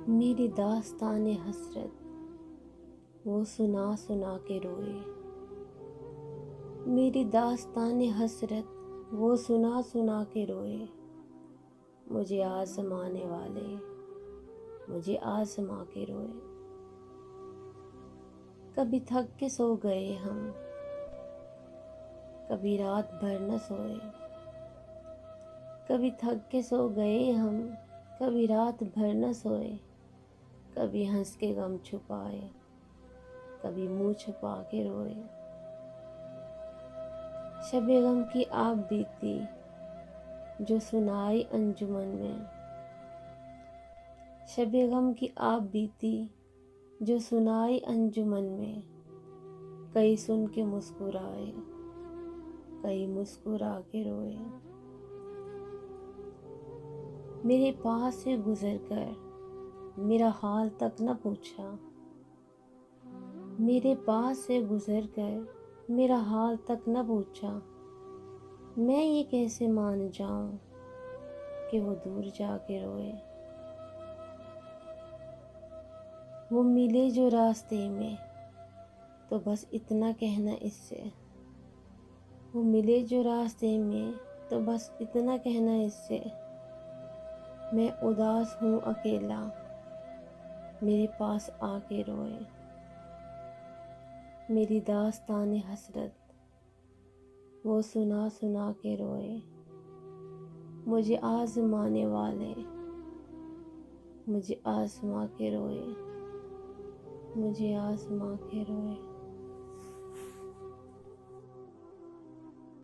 मेरी दास्तान हसरत वो सुना सुना के रोए। मेरी दास्तान हसरत वो सुना सुना के रोए। मुझे आजमाने वाले मुझे आजमा के रोए। कभी थक के सो गए हम, कभी रात भर न सोए। कभी थक के सो गए हम, कभी रात भर न सोए। कभी हंस के गम छुपाए, कभी मुंह छुपा के रोए। शबे गम की आप बीती जो सुनाई अंजुमन में। शबे गम की आप बीती जो सुनाई अंजुमन में। कई सुन के मुस्कुराए, कई मुस्कुरा के रोए। मेरे पास से गुजर कर मेरा हाल तक न पूछा। मेरे पास से गुजर कर मेरा हाल तक न पूछा। मैं ये कैसे मान जाऊं कि वो दूर जाके रोए। वो मिले जो रास्ते में तो बस इतना कहना इससे। वो मिले जो रास्ते में तो बस इतना कहना इससे। मैं उदास हूँ अकेला, मेरे पास आके रोए। मेरी दास्तान हसरत वो सुना सुना के रोए। मुझे आजमाने वाले मुझे आजमा के रोए। मुझे आजमा के रोए।